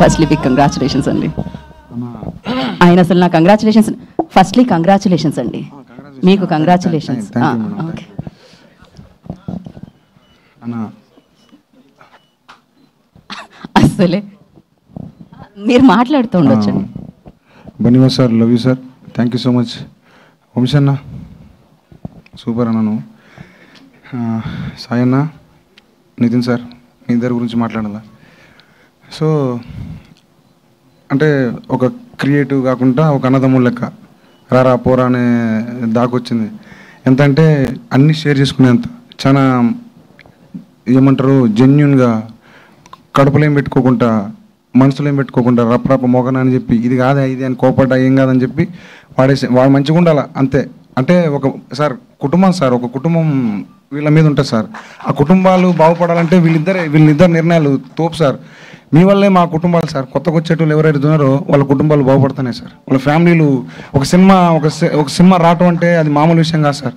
Firstly big congratulations అండి. ఆయన అసలు నా కంగ్రాచులేషన్స్, ఫస్ట్లీ కంగ్రాచులేషన్స్ అండి, మీకు కంగ్రాచులేషన్స్. ఓకే అసలే మీరు మాట్లాడుతూ ఉండొచ్చండి. Bunny Vas sir, love you sir, thank you so much. Vamsi అన్న సూపర్ అన్నాను. సాయి అన్న, నితిన్ సార్, మీ ఇద్దరి గురించి మాట్లాడాలా. సో అంటే ఒక క్రియేటివ్ కాకుండా ఒక అన్నదమ్ముడు లెక్క రారా పోరా అనే దాకొచ్చింది. ఎంత అంటే అన్నీ షేర్ చేసుకునేంత, చాలా ఏమంటారు జెన్యున్గా, కడుపులో ఏం పెట్టుకోకుండా, మనసులో ఏం పెట్టుకోకుండా రప్ప మోగన అని చెప్పి ఇది కాదా ఇది అని కోపడ్డా ఏం కాదని చెప్పి వాడు మంచిగా ఉండాలి అంతే. అంటే ఒక సార్ కుటుంబం సార్, ఒక కుటుంబం వీళ్ళ మీద ఉంటుంది సార్. ఆ కుటుంబాలు బాగుపడాలంటే వీళ్ళిద్దరు నిర్ణయాలు తోపు సార్. మీ వల్లే మా కుటుంబాలు సార్, కొత్తగా వచ్చేటోళ్ళు ఎవరైతే ఉన్నారో వాళ్ళ కుటుంబాలు బాగుపడుతున్నాయి సార్. వాళ్ళ ఫ్యామిలీలు ఒక సినిమా రావటం అంటే అది మామూలు విషయం కాదు సార్,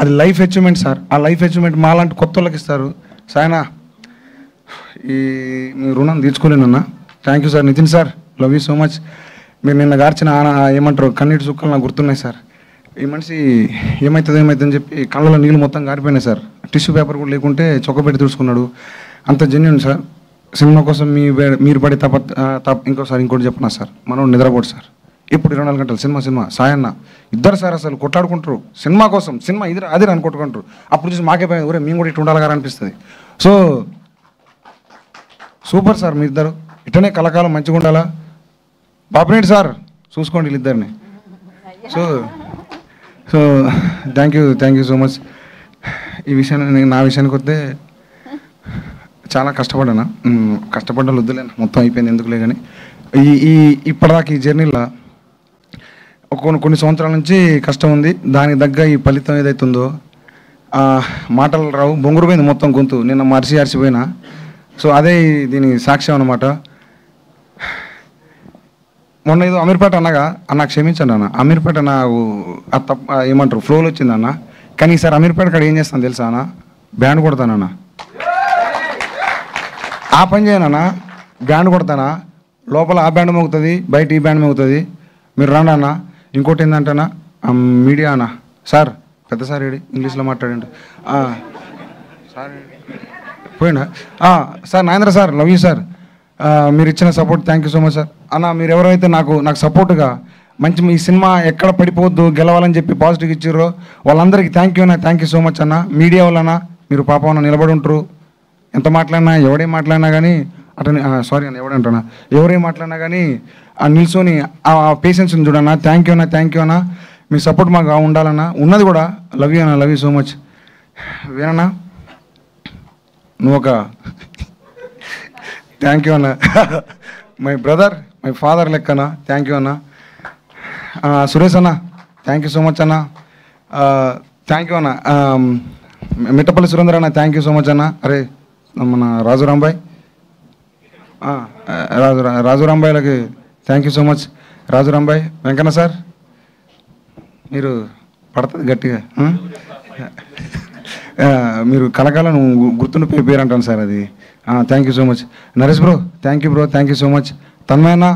అది లైఫ్ అచీవ్మెంట్ సార్. ఆ లైఫ్ అచీవ్మెంట్ మాలాంటి కొత్త వాళ్ళకి ఇస్తారు. సాయనా మీ రుణం తీర్చుకోలేనన్నా. Thank you sir. Nitin sir, love you so much. మీరు నిన్న గార్చిన ఏమంటారు కన్నీటి చుక్కలు నాకు గుర్తున్నాయి సార్. ఈ మనిషి ఏమవుతుందని చెప్పి కళ్ళలో నీళ్ళు మొత్తం గారిపోయినాయి సార్. టిష్యూ పేపర్ కూడా లేకుంటే చొక్కబెట్టి చూసుకున్నాడు. అంత జెన్యున్ సార్. సినిమా కోసం మీరు పడే ఇంకోసారి ఇంకోటి చెప్పినా సార్, మనం నిద్రపోడు సార్. ఇప్పుడు 24 గంటలు సినిమా సాయన్న ఇద్దరు సార్ అసలు కొట్లాడుకుంటారు సినిమా కోసం. సినిమా ఇది అదే అని కొట్టుకుంటారు. అప్పుడు చూసి మాకే పోయింది, ఒరే మేము కూడా ఇటు ఉండాలి కదా అనిపిస్తుంది. సో సూపర్ సార్ మీ ఇద్దరు, ఇట్టనే కలకాలం మంచిగా ఉండాలా. బాపినేటి సార్ చూసుకోండి వీళ్ళిద్దరిని. So thank you so much. ఈ విషయాన్ని నా విషయానికి వస్తే చాలా కష్టపడ్డాను వద్దులేను, మొత్తం అయిపోయింది ఎందుకులే. కానీ ఇప్పటిదాకా ఈ జర్నీలో కొన్ని సంవత్సరాల నుంచి కష్టం ఉంది. దానికి తగ్గ ఈ ఫలితం ఏదైతుందో మాటలు రావు, బొంగురుపోయింది మొత్తం గొంతు. నిన్న అరిచిపోయినా. సో అదే దీని సాక్ష్యం అన్నమాట. మొన్న ఏదో అమీర్పేట అన్నగా అన్న క్షమించండి అన్న, అమీర్పేట నాకు ఏమంటారు ఫ్లోలో వచ్చిందన్న. కానీ ఈసారి అమీర్పేట కాడ ఏం చేస్తాను తెలుసా అన్న, బ్యాండ్ కొడతానన్న. ఆ పని చేయనన్నా, బ్యాండ్ కొడతానా, లోపల ఆ బ్యాండ్ మోగుతుంది, బయట ఈ బ్యాండ్ మోగుతుంది. మీరు రండి అన్న. ఇంకోటి ఏంటంటేనా మీడియా అన్న సార్, పెద్ద సార్ ఏడి ఇంగ్లీష్లో మాట్లాడండి సార్ పోయినా sir. Nagendra sir, love you sir. మీరు ఇచ్చిన support thank you so much sir. అన్న మీరు ఎవరైతే నాకు సపోర్ట్గా మంచి ఈ సినిమా ఎక్కడ పడిపోవద్దు గెలవాలని చెప్పి పాజిటివ్ ఇచ్చారో వాళ్ళందరికీ థ్యాంక్ యూ సో మచ్ అన్న. మీడియా వాళ్ళన్నా మీరు పాపం నిలబడి ఉంటారు. ఎంత మాట్లాడినా ఎవడేం మాట్లాడినా కానీ అతని సారీ అన్న ఎవడంటున్నా ఎవరేం మాట్లాడినా కానీ నిల్చొని ఆ పేషెన్స్ని చూడన్నా. థ్యాంక్ యూ అన్న. మీ సపోర్ట్ మాకు ఉండాలన్నా, ఉన్నది కూడా. Love you so much. వేరన్నా నువ్వు ఒక థ్యాంక్ యూ అన్న. మై బ్రదర్, మై ఫాదర్ లెక్కనా. థ్యాంక్ యూ అన్న. సురేష్ అన్న థ్యాంక్ యూ సో మచ్ అన్న. థ్యాంక్ యూ అన్న. మిట్టపల్లి సురేంద్ర అన్న థ్యాంక్ యూ సో మచ్ అన్న. అరే మన రాజు రాంబాయ్లకి thank you so much. Raju Rambai, Venkanna sir మీరు పడుతుంది గట్టిగా, మీరు కలకాలం గుర్తుండిపోయే పేరు అంటాను సార్ అది. Thank you so much. Naresh bro thank you so much. Tanmay అన్న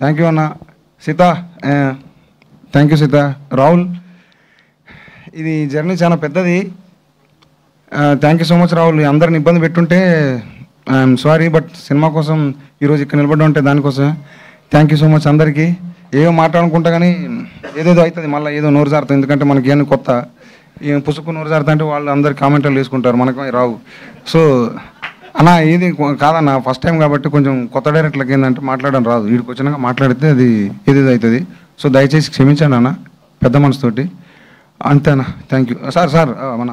థ్యాంక్ యూ అన్న. Sita thank you Sita. రాహుల్, ఇది జర్నీ చాలా పెద్దది. Thank you so much Rahul. అందరిని ఇబ్బంది పెట్టుంటే ఐఎమ్ సారీ, బట్ సినిమా కోసం ఈరోజు ఇక్కడ నిలబడ్డా ఉంటే దానికోసమే. థ్యాంక్ యూ సో మచ్ అందరికీ. ఏమో మాట్లాడుకుంటా కానీ ఏదేదో అవుతుంది, మళ్ళీ ఏదో నోరు జారుతుంది. ఎందుకంటే మనకి ఏమైనా కొత్త ఏం పుసుకు నోరు జారుతా అంటే వాళ్ళు అందరు కామెంట్లు వేసుకుంటారు, మనకు రావు. సో అన్న ఏది కాదన్న, ఫస్ట్ టైం కాబట్టి కొంచెం కొత్త డైరెక్టర్లకి ఏంటంటే మాట్లాడడం రాదు. వీడికి వచ్చినాక మాట్లాడితే అది ఏదేదో అవుతుంది. సో దయచేసి క్షమించండి అన్న, పెద్ద మనసుతోటి. అంతేనా. Thank you sir. మన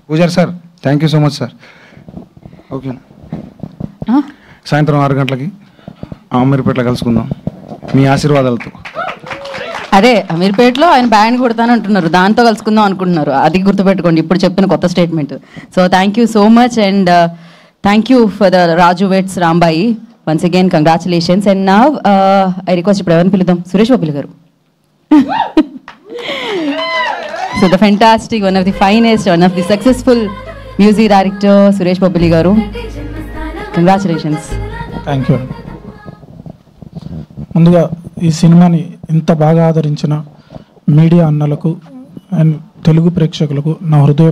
పూజారి sir thank you so much sir. Okay, సాయంత్రం 6 గంటలకి అమీర్పేటలో కలుసుకుందాం మీ ఆశీర్వాదాలతో. అదే అమీర్పేటలో ఆయన బ్యాండ్ కొడతాను అంటున్నారు, దాంతో కలుసుకుందాం అనుకుంటున్నారు. అది గుర్తుపెట్టుకోండి ఇప్పుడు చెప్తున్న కొత్త statement. So thank you so much and thank you for the Raju vets Rambai. Once again congratulations. And నా ఐ రిక్వెస్ట్ ఇప్పుడు ఎవరిని పిలుద్దాం, సురేష్ బాబులు గారు. So the fantastic, one of the finest, one of the successful music director Suresh Bobbili గారు. Congratulations. Thank you. ముందుగా ఈ సినిమాని ఇంత బాగా ఆదరించిన మీడియా అన్నలకు అండ్ తెలుగు ప్రేక్షకులకు నా హృదయ